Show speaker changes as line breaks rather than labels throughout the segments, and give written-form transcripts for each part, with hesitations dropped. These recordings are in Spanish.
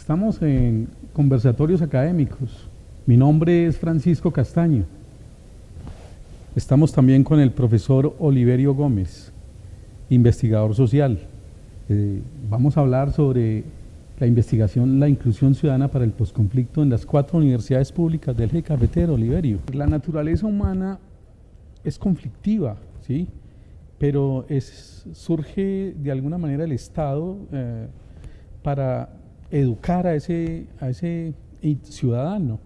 Estamos en conversatorios académicos. Mi nombre es Francisco Castaño. Estamos también con el profesor Oliverio Gómez, investigador social. Vamos a hablar sobre la investigación, la inclusión ciudadana para el posconflicto en las 4 universidades públicas del eje cafetero. Oliverio, la naturaleza humana es conflictiva, ¿sí? Pero surge de alguna manera el Estado para educar a ese ciudadano.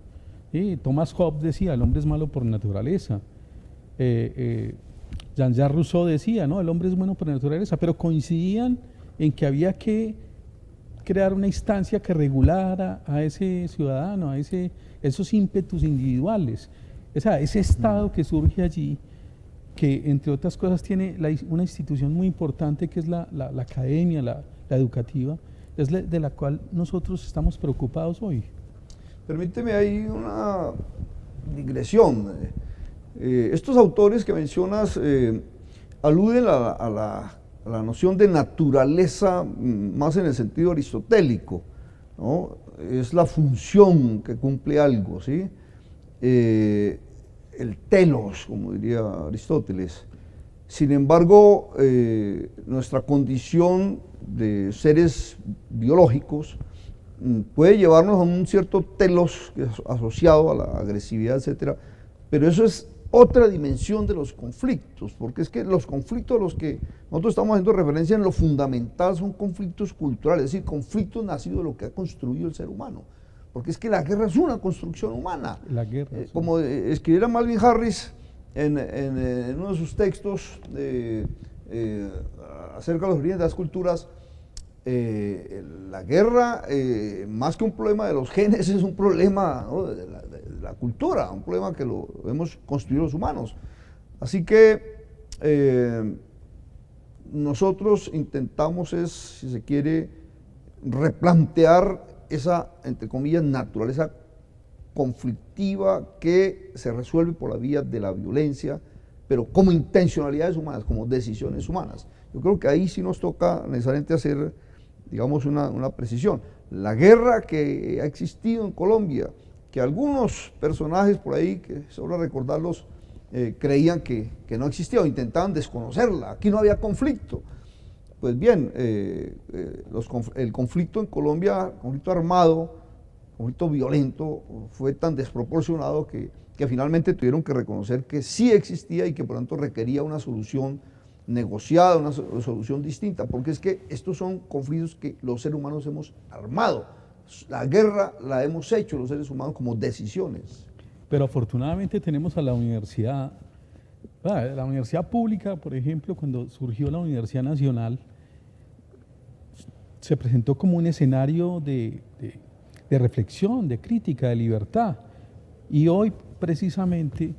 ¿Sí? Thomas Hobbes decía, el hombre es malo por naturaleza. Jean-Jacques Rousseau decía, no, el hombre es bueno por naturaleza, pero coincidían en que había que crear una instancia que regulara a ese ciudadano, a esos ímpetus individuales, ese Estado que surge allí, que entre otras cosas tiene una institución muy importante que es la academia, la educativa, es de la cual nosotros estamos preocupados hoy.
Permíteme ahí una digresión. Estos autores que mencionas aluden a la noción de naturaleza más en el sentido aristotélico, ¿no? Es la función que cumple algo, ¿sí? El telos, como diría Aristóteles. Sin embargo, nuestra condición de seres biológicos puede llevarnos a un cierto telos asociado a la agresividad, etcétera, pero eso es otra dimensión de los conflictos, porque es que los conflictos a los que nosotros estamos haciendo referencia en lo fundamental son conflictos culturales, es decir, conflictos nacidos de lo que ha construido el ser humano, porque es que la guerra es una construcción humana.
La guerra, sí. Como
escribiera Malvin Harris en uno de sus textos acerca de los orígenes de las culturas, la guerra, más que un problema de los genes, es un problema, ¿no?, de la cultura, un problema que lo hemos construido los humanos. Así que nosotros intentamos si se quiere, replantear esa, entre comillas, naturaleza conflictiva que se resuelve por la vía de la violencia, pero como intencionalidades humanas, como decisiones humanas. Yo creo que ahí sí nos toca necesariamente hacer, digamos, una precisión. La guerra que ha existido en Colombia, que algunos personajes por ahí, que sobra recordarlos, creían que no existía o intentaban desconocerla, aquí no había conflicto. Pues bien, el conflicto en Colombia, conflicto armado, conflicto violento, fue tan desproporcionado que finalmente tuvieron que reconocer que sí existía y que por lo tanto requería una solución negociada, una solución distinta, porque es que estos son conflictos que los seres humanos hemos armado. La guerra la hemos hecho los seres humanos como decisiones.
Pero afortunadamente tenemos a la universidad pública, por ejemplo, cuando surgió la Universidad Nacional, se presentó como un escenario de reflexión, de crítica, de libertad. Y hoy precisamente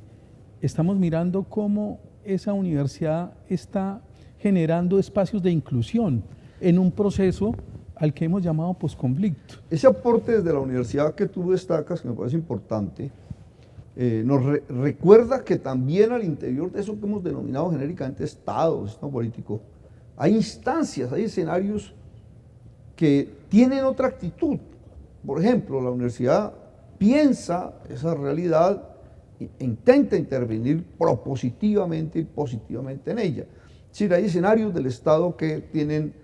estamos mirando cómo esa universidad está generando espacios de inclusión en un proceso al que hemos llamado posconflicto.
Ese aporte desde la universidad que tú destacas, que me parece importante, nos recuerda que también al interior de eso que hemos denominado genéricamente Estado, sistema político, hay instancias, hay escenarios que tienen otra actitud. Por ejemplo, la universidad piensa esa realidad e intenta intervenir propositivamente y positivamente en ella. Es decir, hay escenarios del Estado que tienen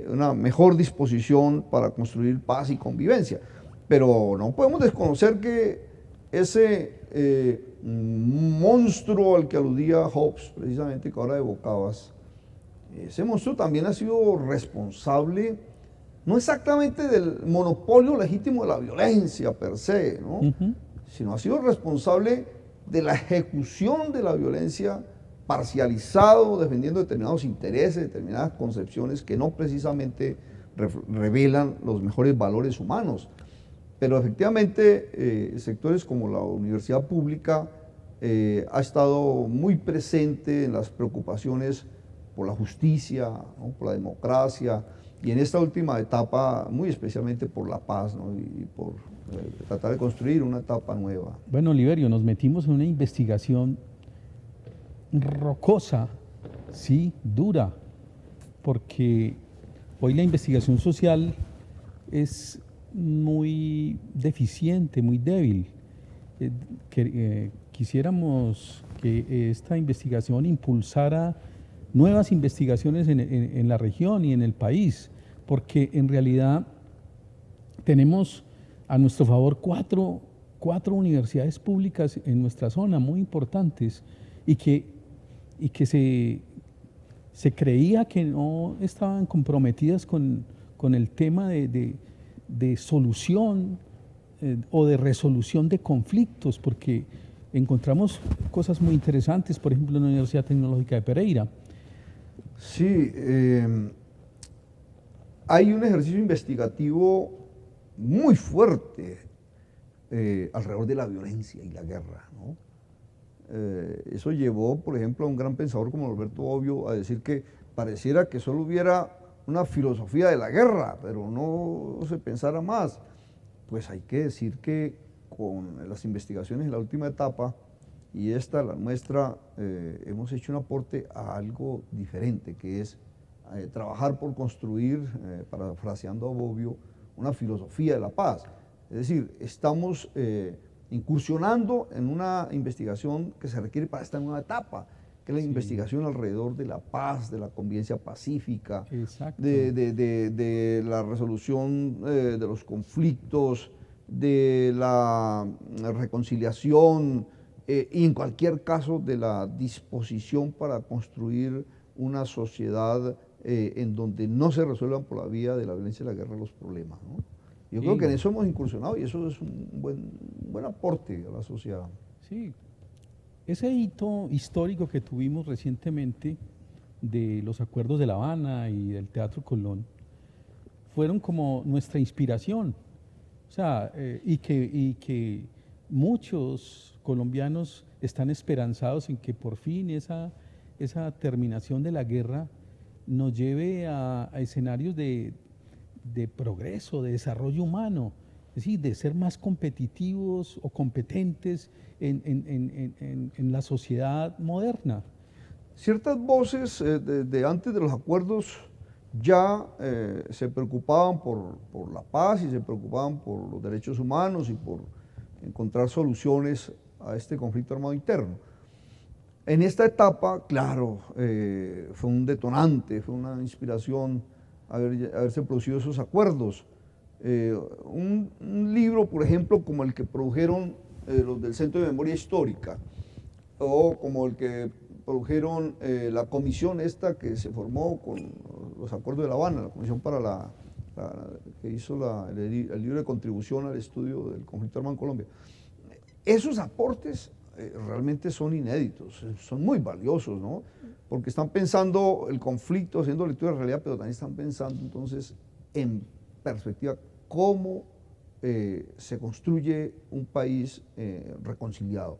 una mejor disposición para construir paz y convivencia, pero no podemos desconocer que ese monstruo al que aludía Hobbes, precisamente, que ahora evocabas, ese monstruo también ha sido responsable, no exactamente del monopolio legítimo de la violencia per se, ¿no? Sino ha sido responsable de la ejecución de la violencia, parcializado, defendiendo determinados intereses, determinadas concepciones que no precisamente revelan los mejores valores humanos. Pero efectivamente, sectores como la universidad pública ha estado muy presente en las preocupaciones por la justicia, ¿no?, por la democracia, y en esta última etapa, muy especialmente por la paz, ¿no?, y por tratar de construir una etapa nueva.
Bueno, Oliverio, nos metimos en una investigación rocosa, sí, dura, porque hoy la investigación social es muy deficiente, muy débil. Quisiéramos que esta investigación impulsara nuevas investigaciones en la región y en el país, porque en realidad tenemos a nuestro favor cuatro universidades públicas en nuestra zona muy importantes y que se creía que no estaban comprometidas con el tema de solución o de resolución de conflictos, porque encontramos cosas muy interesantes, por ejemplo, en la Universidad Tecnológica de Pereira.
Sí, hay un ejercicio investigativo muy fuerte alrededor de la violencia y la guerra, ¿no? Eso llevó, por ejemplo, a un gran pensador como Alberto Bobbio a decir que pareciera que solo hubiera una filosofía de la guerra, pero no se pensara más. Pues hay que decir que con las investigaciones en la última etapa y esta, la nuestra, hemos hecho un aporte a algo diferente, que es trabajar por construir, parafraseando a Bobbio, una filosofía de la paz. Es decir, estamos incursionando en una investigación que se requiere para esta nueva etapa, que es la investigación alrededor de la paz, de la convivencia pacífica, de la resolución de los conflictos, de la reconciliación y en cualquier caso de la disposición para construir una sociedad en donde no se resuelvan por la vía de la violencia y la guerra los problemas, ¿no? Yo creo que en eso hemos incursionado y eso es un buen aporte a la sociedad.
Sí, ese hito histórico que tuvimos recientemente de los acuerdos de La Habana y del Teatro Colón fueron como nuestra inspiración. O sea, y que muchos colombianos están esperanzados en que por fin esa terminación de la guerra nos lleve a escenarios de progreso, de desarrollo humano, es decir, de ser más competitivos o competentes en la sociedad moderna.
Ciertas voces de antes de los acuerdos ya se preocupaban por la paz y se preocupaban por los derechos humanos y por encontrar soluciones a este conflicto armado interno. En esta etapa, claro, fue un detonante, fue una inspiración haberse producido esos acuerdos. Un libro, por ejemplo, como el que produjeron los del Centro de Memoria Histórica, o como el que produjeron la comisión esta que se formó con los acuerdos de La Habana, la comisión para que hizo el libro de contribución al estudio del conflicto armado en Colombia. Esos aportes realmente son inéditos, son muy valiosos, ¿no? Porque están pensando el conflicto, haciendo lectura de realidad, pero también están pensando entonces en perspectiva cómo se construye un país reconciliado.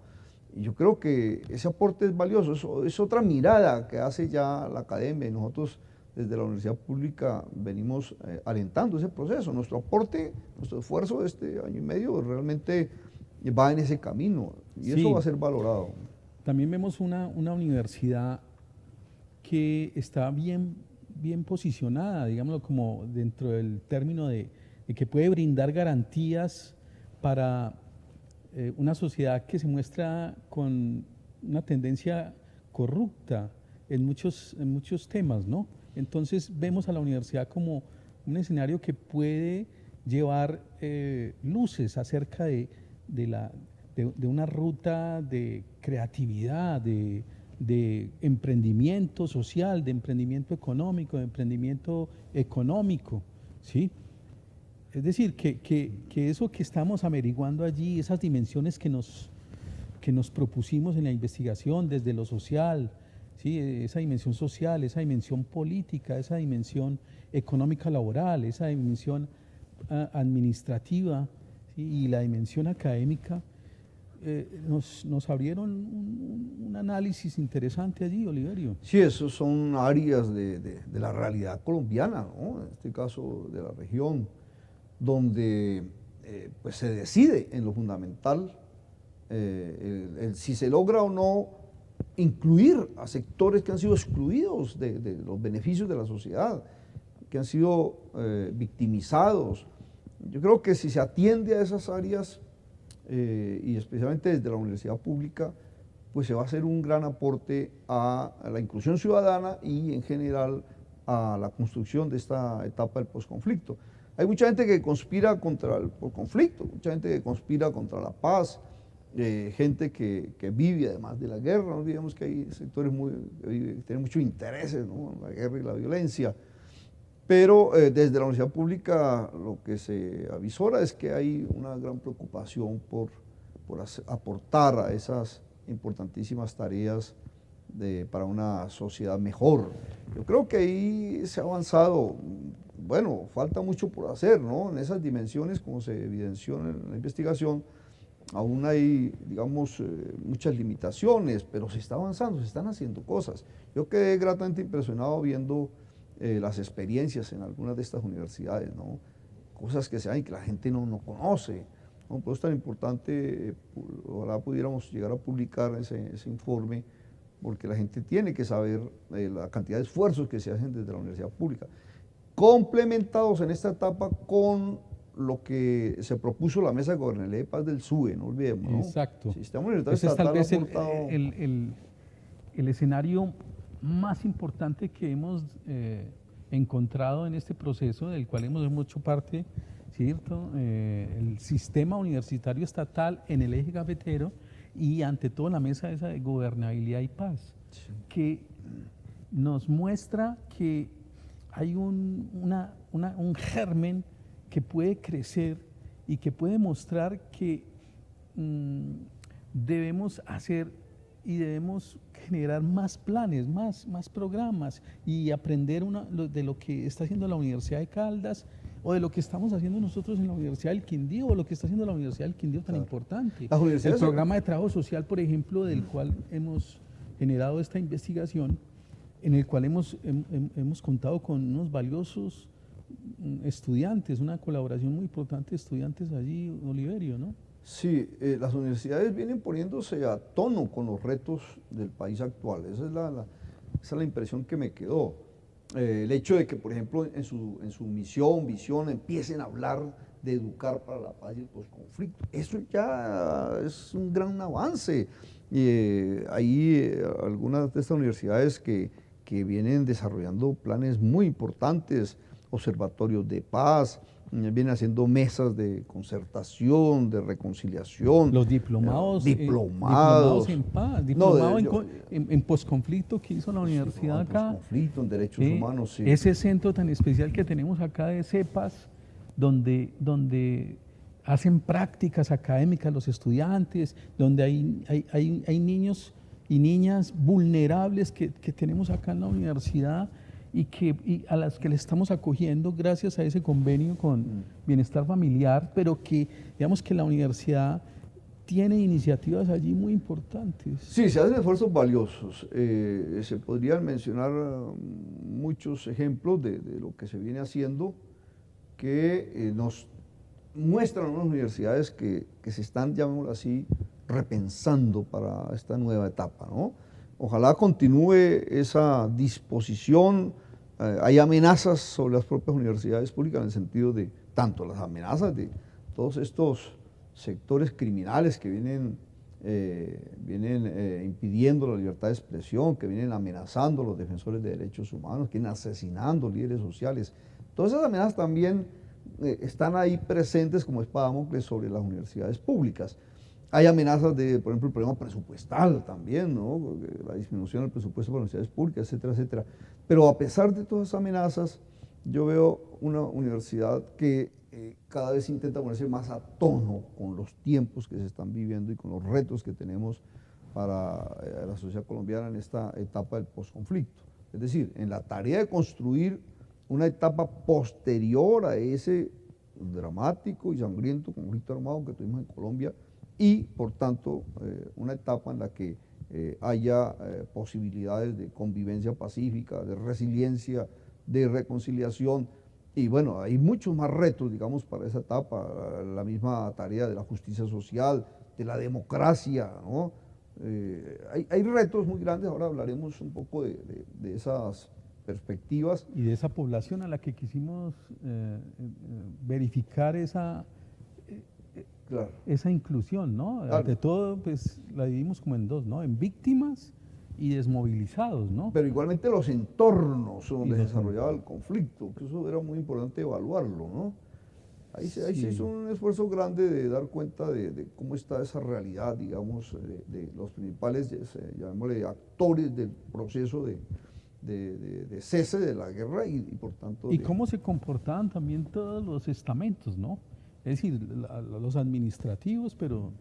Y yo creo que ese aporte es valioso, es otra mirada que hace ya la academia y nosotros desde la universidad pública venimos alentando ese proceso. Nuestro aporte, nuestro esfuerzo de este año y medio realmente va en ese camino y eso va a ser valorado.
También vemos una universidad que está bien posicionada, digámoslo como dentro del término de que puede brindar garantías para una sociedad que se muestra con una tendencia corrupta en muchos temas, ¿no? Entonces vemos a la universidad como un escenario que puede llevar luces acerca de una ruta de creatividad, de emprendimiento social, de emprendimiento económico, ¿sí? Es decir, que eso que estamos averiguando allí, esas dimensiones que nos propusimos en la investigación desde lo social, ¿sí? Esa dimensión social, esa dimensión política, esa dimensión económica laboral, esa dimensión administrativa, ¿sí? Y la dimensión académica, nos abrieron un análisis interesante allí, Oliverio.
Sí, esos son áreas de la realidad colombiana, ¿no? En este caso de la región, donde pues se decide en lo fundamental si se logra o no incluir a sectores que han sido excluidos de los beneficios de la sociedad, que han sido victimizados Yo creo que si se atiende a esas áreas, y especialmente desde la universidad pública, pues se va a hacer un gran aporte a la inclusión ciudadana y en general a la construcción de esta etapa del posconflicto. Hay mucha gente que conspira contra el conflicto, mucha gente que conspira contra la paz, gente que vive además de la guerra. No olvidemos que hay sectores que tienen muchos intereses, ¿no?, la guerra y la violencia. Pero desde la universidad pública lo que se avisora es que hay una gran preocupación por aportar a esas importantísimas tareas para una sociedad mejor. Yo creo que ahí se ha avanzado. Bueno, falta mucho por hacer, ¿no? En esas dimensiones, como se evidenció en la investigación, aún hay, digamos, muchas limitaciones, pero se está avanzando, se están haciendo cosas. Yo quedé gratamente impresionado viendo las experiencias en algunas de estas universidades, ¿no? Cosas que se hay que la gente no conoce, ¿no? Por eso es tan importante, ojalá pudiéramos llegar a publicar ese informe, porque la gente tiene que saber la cantidad de esfuerzos que se hacen desde la universidad pública, complementados en esta etapa con lo que se propuso la Mesa de Gobernabilidad y Paz del SUE, no olvidemos, ¿no?
Exacto.
El sistema universitario
Ese es tal vez
aportado...
el escenario más importante que hemos encontrado en este proceso, del cual hemos hecho parte, ¿cierto? El sistema universitario estatal en el eje cafetero y ante todo la mesa esa de gobernabilidad y paz, sí, que nos muestra que hay un germen que puede crecer y que puede mostrar que debemos hacer y debemos generar más planes, más programas y aprender de lo que está haciendo la Universidad de Caldas o de lo que estamos haciendo nosotros en la Universidad del Quindío o lo que está haciendo la Universidad del Quindío tan importante. El programa de trabajo social, por ejemplo, del cual hemos generado esta investigación, en el cual hemos contado con unos valiosos estudiantes, una colaboración muy importante de estudiantes allí, Oliverio, ¿no?
Sí, las universidades vienen poniéndose a tono con los retos del país actual. Esa es la impresión que me quedó. El hecho de que, por ejemplo, en su misión, visión, empiecen a hablar de educar para la paz y el posconflicto. Eso ya es un gran avance. Hay algunas de estas universidades que vienen desarrollando planes muy importantes, observatorios de paz, vienen haciendo mesas de concertación, de reconciliación.
Los diplomados en paz, en posconflicto que hizo la universidad acá.
Posconflicto, en derechos humanos, sí.
Ese centro tan especial que tenemos acá de CEPAS, donde hacen prácticas académicas los estudiantes, donde hay niños y niñas vulnerables que tenemos acá en la universidad y a las que le estamos acogiendo gracias a ese convenio con Bienestar Familiar, pero que digamos que la universidad tiene iniciativas allí muy importantes.
Sí, se hacen esfuerzos valiosos. Se podrían mencionar muchos ejemplos de lo que se viene haciendo que nos muestran unas universidades que se están, llamémoslo así, repensando para esta nueva etapa, ¿no? Ojalá continúe esa disposición. Hay amenazas sobre las propias universidades públicas en el sentido de tanto las amenazas de todos estos sectores criminales que vienen impidiendo la libertad de expresión, que vienen amenazando a los defensores de derechos humanos, que vienen asesinando líderes sociales. Todas esas amenazas también están ahí presentes como espada de Damocles sobre las universidades públicas. Hay amenazas de, por ejemplo, el problema presupuestal también, ¿no? La disminución del presupuesto para las universidades públicas, etcétera, etcétera. Pero a pesar de todas esas amenazas, yo veo una universidad que cada vez intenta ponerse más a tono con los tiempos que se están viviendo y con los retos que tenemos para la sociedad colombiana en esta etapa del posconflicto. Es decir, en la tarea de construir una etapa posterior a ese dramático y sangriento conflicto armado que tuvimos en Colombia, y, por tanto, una etapa en la que haya posibilidades de convivencia pacífica, de resiliencia, de reconciliación. Y bueno, hay muchos más retos, digamos, para esa etapa, la misma tarea de la justicia social, de la democracia, ¿no? Hay retos muy grandes, ahora hablaremos un poco de esas perspectivas.
Y de esa población a la que quisimos verificar
Claro.
esa inclusión, ¿no?
Claro.
Ante todo, pues la dividimos como en dos, ¿no? En víctimas y desmovilizados, ¿no?
Pero igualmente los entornos donde
Y
se
los
desarrollaba el conflicto, que eso era muy importante evaluarlo, ¿no? Ahí se hizo un esfuerzo grande de dar cuenta de cómo está esa realidad, digamos, de los principales, llamémosle, actores del proceso de cese de la guerra y por tanto...
Y cómo se comportaban también todos los estamentos, ¿no? Es decir, los administrativos, pero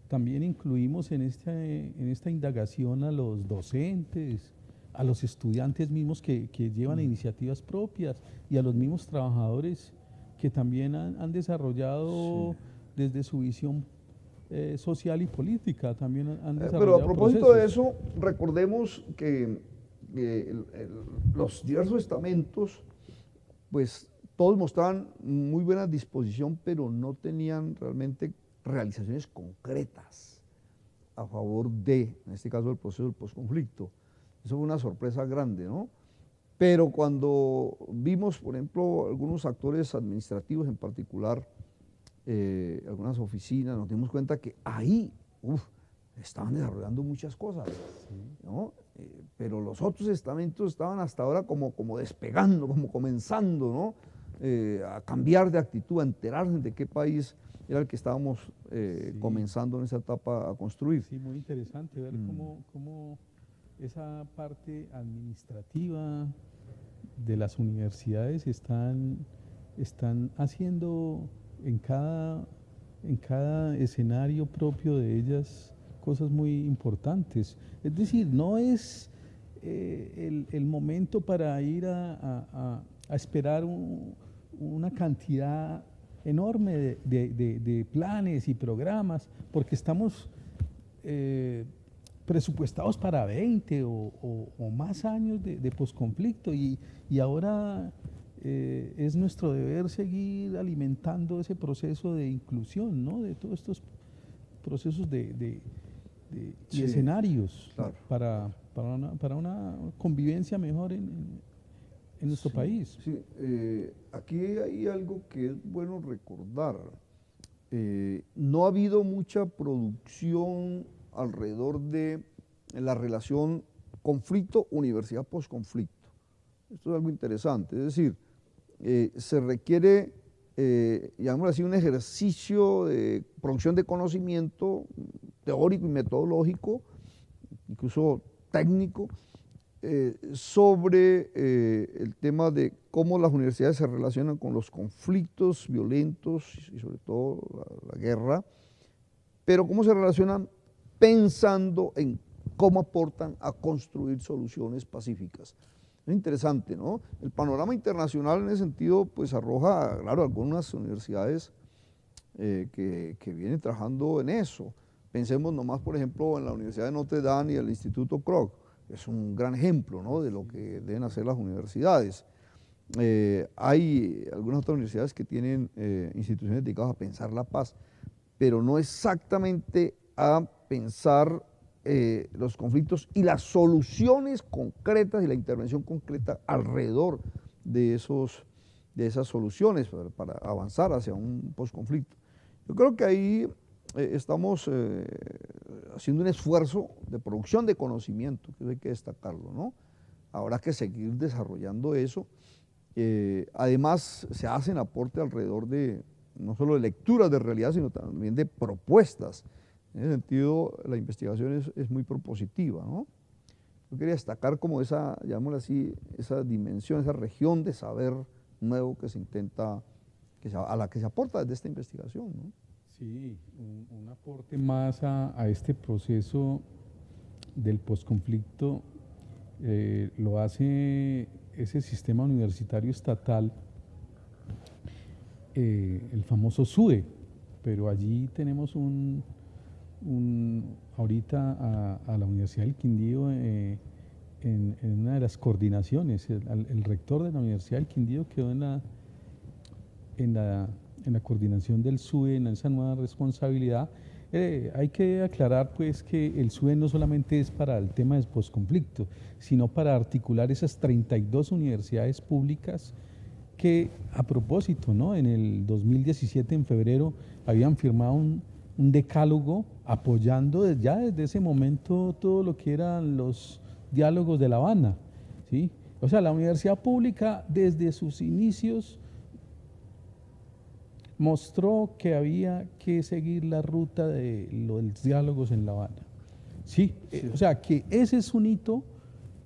también incluimos en esta indagación a los docentes, a los estudiantes mismos que llevan iniciativas propias y a los mismos trabajadores que también han desarrollado desde su visión social y política, también han desarrollado
Pero a propósito de
procesos.
eso, recordemos que los diversos estamentos, pues todos mostraban muy buena disposición, pero no tenían realmente realizaciones concretas a favor de, en este caso, el proceso del posconflicto. Eso fue una sorpresa grande, ¿no? Pero cuando vimos, por ejemplo, algunos actores administrativos en particular, algunas oficinas, nos dimos cuenta que ahí estaban desarrollando muchas cosas, ¿no? Pero los otros estamentos estaban hasta ahora como despegando, como comenzando, ¿no? A cambiar de actitud, a enterarse de qué país era el que estábamos comenzando en esa etapa a construir.
Sí, muy interesante ver cómo esa parte administrativa de las universidades están haciendo en cada escenario propio de ellas cosas muy importantes. Es decir, no es el momento para ir a esperar una cantidad enorme de planes y programas, porque estamos presupuestados para 20 o más años de posconflicto y ahora es nuestro deber seguir alimentando ese proceso de inclusión, ¿no? De todos estos procesos y escenarios,
claro,
para una convivencia mejor en nuestro país.
Sí, aquí hay algo que es bueno recordar. No ha habido mucha producción alrededor de la relación conflicto-universidad-posconflicto. Esto es algo interesante, es decir, se requiere, llamémoslo así, un ejercicio de producción de conocimiento teórico y metodológico, incluso técnico, sobre el tema de cómo las universidades se relacionan con los conflictos violentos y sobre todo la guerra, pero cómo se relacionan pensando en cómo aportan a construir soluciones pacíficas. Es interesante, ¿no? El panorama internacional en ese sentido pues arroja, claro, algunas universidades que vienen trabajando en eso. Pensemos nomás, por ejemplo, en la Universidad de Notre Dame y el Instituto Kroc. Es un gran ejemplo, ¿no?, de lo que deben hacer las universidades. Hay algunas otras universidades que tienen instituciones dedicadas a pensar la paz, pero no exactamente a pensar los conflictos y las soluciones concretas y la intervención concreta alrededor de esas soluciones para avanzar hacia un posconflicto. Yo creo que ahí estamos haciendo un esfuerzo de producción de conocimiento, que hay que destacarlo, ¿no? Habrá que seguir desarrollando eso. Además, se hacen aportes alrededor de no solo de lecturas de realidad, sino también de propuestas. En ese sentido, la investigación es muy propositiva, ¿no? Yo quería destacar como esa, llamémoslo así, esa dimensión, esa región de saber nuevo que se intenta, a la que se aporta desde esta investigación, ¿no?
Sí, un aporte más a este proceso del posconflicto lo hace ese sistema universitario estatal, el famoso SUE, pero allí tenemos ahorita a la Universidad del Quindío en una de las coordinaciones. El rector de la Universidad del Quindío quedó en la coordinación del SUE, en esa nueva responsabilidad, Hay que aclarar pues que el SUE no solamente es para el tema del posconflicto, sino para articular esas 32 universidades públicas que, a propósito, ¿no?, en el 2017, en febrero, habían firmado un decálogo apoyando ya desde ese momento todo lo que eran los diálogos de La Habana, ¿sí? O sea, la universidad pública desde sus inicios mostró que había que seguir la ruta de los diálogos en La Habana. Sí, o sea, que ese es un hito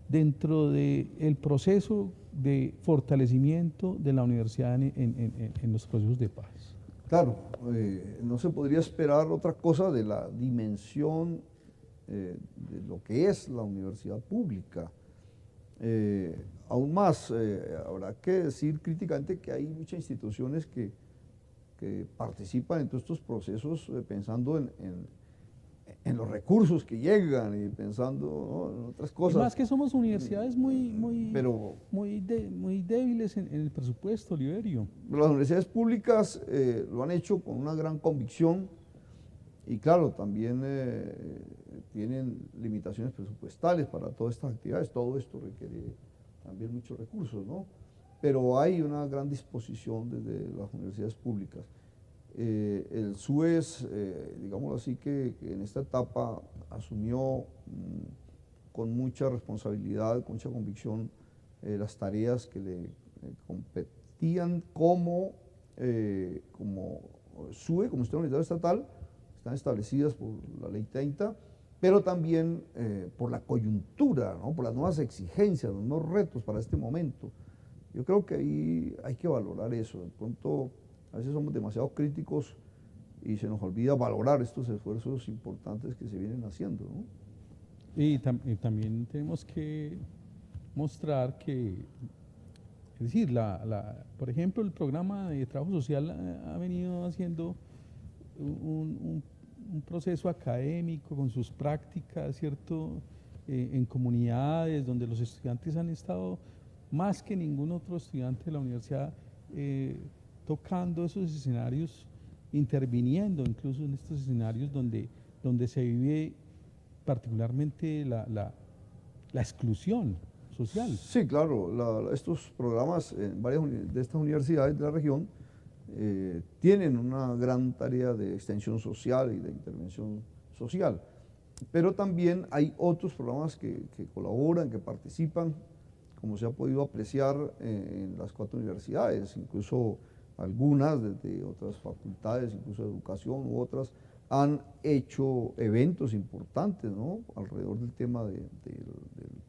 dentro del proceso de fortalecimiento de la universidad en los procesos de paz.
Claro, no se podría esperar otra cosa de la dimensión de lo que es la universidad pública. Aún más, habrá que decir críticamente que hay muchas instituciones que participan en todos estos procesos pensando en los recursos que llegan y pensando, ¿no?, en otras cosas.
Y más que somos universidades muy débiles en el presupuesto, Oliverio.
Las universidades públicas lo han hecho con una gran convicción y claro, también tienen limitaciones presupuestales para todas estas actividades. Todo esto requiere también muchos recursos, ¿no? Pero hay una gran disposición desde las universidades públicas. El SUES, digámoslo así, que en esta etapa asumió con mucha responsabilidad, con mucha convicción, las tareas que le competían como SUE, como Sistema Universitario Estatal, están establecidas por la Ley 30, pero también por la coyuntura, ¿no?, por las nuevas exigencias, los nuevos retos para este momento. Yo creo que ahí hay que valorar eso. De pronto, a veces somos demasiado críticos y se nos olvida valorar estos esfuerzos importantes que se vienen haciendo, ¿no?
Y también tenemos que mostrar que, es decir, por ejemplo, el programa de trabajo social ha venido haciendo un proceso académico con sus prácticas, ¿cierto?, en comunidades donde los estudiantes han estado más que ningún otro estudiante de la universidad tocando esos escenarios, interviniendo incluso en estos escenarios donde se vive particularmente la exclusión social.
Sí, claro, estos programas en varias de estas universidades de la región tienen una gran tarea de extensión social y de intervención social, pero también hay otros programas que colaboran, que participan, como se ha podido apreciar en las 4 universidades, incluso algunas desde otras facultades, incluso de educación u otras, han hecho eventos importantes, ¿no?, alrededor del tema del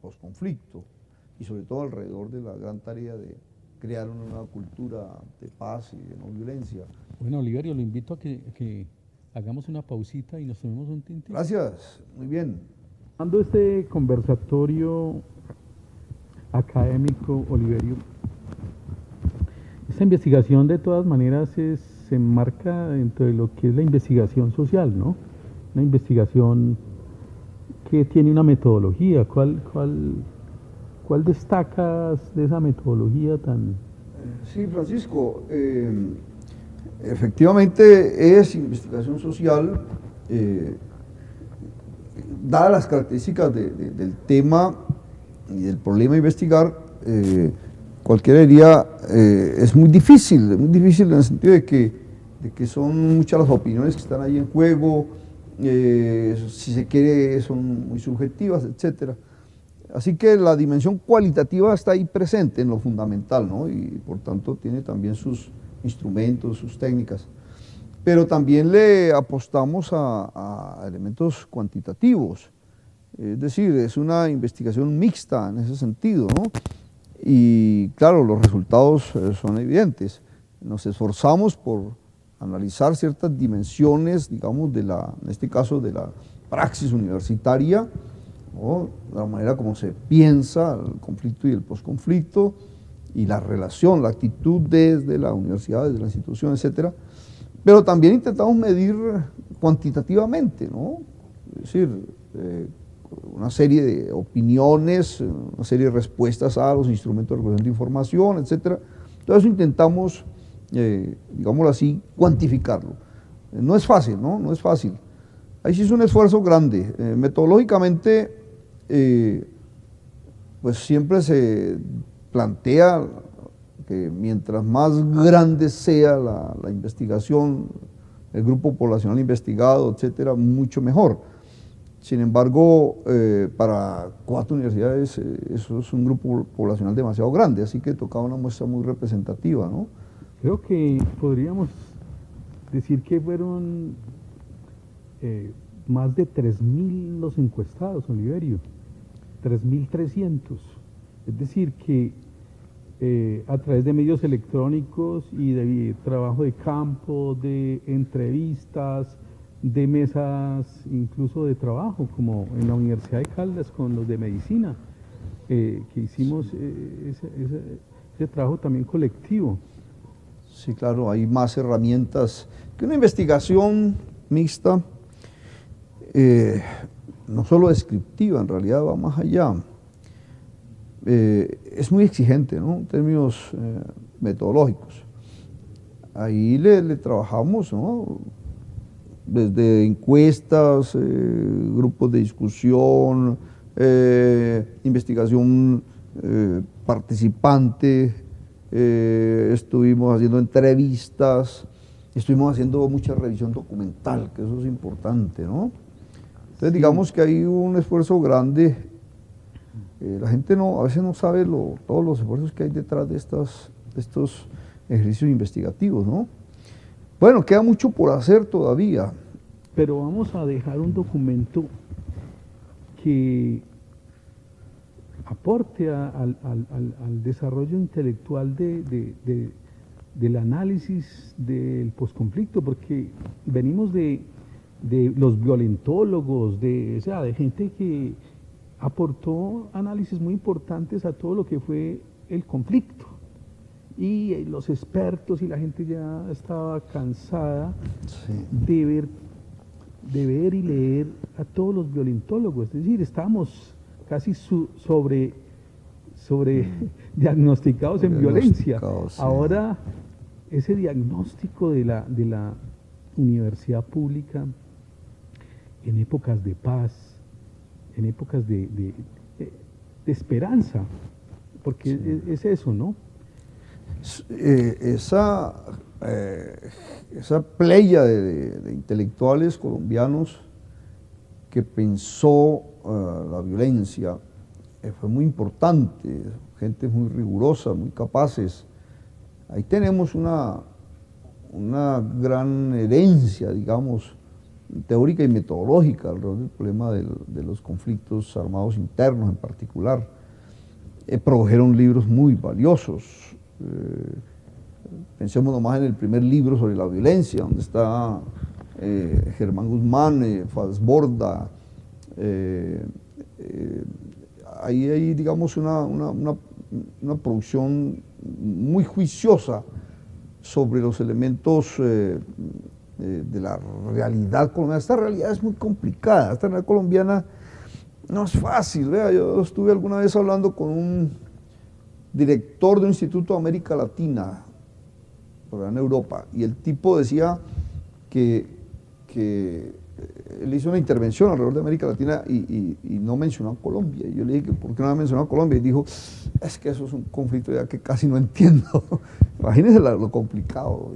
posconflicto y sobre todo alrededor de la gran tarea de crear una nueva cultura de paz y de no violencia.
Bueno, Oliverio, lo invito a que hagamos una pausita y nos tomemos un tintín.
Gracias, muy bien.
Dando este conversatorio académico, Oliverio, esta investigación de todas maneras se enmarca dentro de lo que es la investigación social, ¿no? Una investigación que tiene una metodología. ¿Cuál destacas de esa metodología tan...?
Sí, Francisco, efectivamente es investigación social, dadas las características del tema y del problema a investigar, cualquiera diría, es muy difícil en el sentido de que son muchas las opiniones que están ahí en juego, si se quiere son muy subjetivas, etcétera. Así que la dimensión cualitativa está ahí presente en lo fundamental, ¿no?, y por tanto tiene también sus instrumentos, sus técnicas. Pero también le apostamos a elementos cuantitativos, es decir, es una investigación mixta en ese sentido, ¿no? Y claro, los resultados son evidentes. Nos esforzamos por analizar ciertas dimensiones, digamos, en este caso de la praxis universitaria, ¿no?, la manera como se piensa el conflicto y el posconflicto, y la relación, la actitud desde la universidad, desde la institución, etcétera. Pero también intentamos medir cuantitativamente, ¿no?, es decir, una serie de opiniones, una serie de respuestas a los instrumentos de recolección de información, etcétera. Todo eso intentamos, digámoslo así, cuantificarlo. No es fácil, ¿no? No es fácil. ahí sí es un esfuerzo grande. Metodológicamente, pues siempre se plantea que mientras más grande sea la investigación, el grupo poblacional investigado, etcétera, mucho mejor. Sin embargo, para 4 universidades eso es un grupo poblacional demasiado grande, así que tocaba una muestra muy representativa, ¿no?
Creo que podríamos decir que fueron más de 3.000 los encuestados, Oliverio, 3.300. Es decir, que a través de medios electrónicos y de trabajo de campo, de entrevistas, de mesas incluso de trabajo, como en la Universidad de Caldas con los de medicina, que hicimos ese trabajo también colectivo.
Sí, claro, hay más herramientas que una investigación mixta, no solo descriptiva, en realidad va más allá. Es muy exigente, ¿no? En términos metodológicos. Ahí le trabajamos, ¿no? Desde encuestas, grupos de discusión, investigación participante, estuvimos haciendo entrevistas, estuvimos haciendo mucha revisión documental, que eso es importante, ¿no? Entonces, digamos que hay un esfuerzo grande. La gente a veces no sabe todos los esfuerzos que hay detrás de estos ejercicios investigativos, ¿no? Bueno, queda mucho por hacer todavía.
Pero vamos a dejar un documento que aporte al desarrollo intelectual del análisis del posconflicto, porque venimos de los violentólogos, o sea, de gente que aportó análisis muy importantes a todo lo que fue el conflicto. Y los expertos y la gente ya estaba cansada de ver y leer a todos los violentólogos. Es decir, estábamos casi sobre diagnosticados en violencia.
Sí.
Ahora, ese diagnóstico de la universidad pública en épocas de paz, en épocas de esperanza, porque es eso, ¿no?
Esa playa de intelectuales colombianos que pensó la violencia fue muy importante, gente muy rigurosa, muy capaces. Ahí tenemos una gran herencia, digamos, teórica y metodológica alrededor del problema de los conflictos armados internos en particular. Produjeron libros muy valiosos. Pensemos nomás en el primer libro sobre la violencia, donde está Germán Guzmán, Falsborda. Ahí hay, digamos, una producción muy juiciosa sobre los elementos de la realidad colombiana. Esta realidad es muy complicada, esta realidad colombiana no es fácil. Vea, yo estuve alguna vez hablando con un director de un instituto de América Latina, por allá en Europa, y el tipo decía que él hizo una intervención alrededor de América Latina y no mencionó a Colombia. Y yo le dije que ¿por qué no ha mencionado a Colombia? Y dijo, es que eso es un conflicto ya que casi no entiendo. Imagínense lo complicado.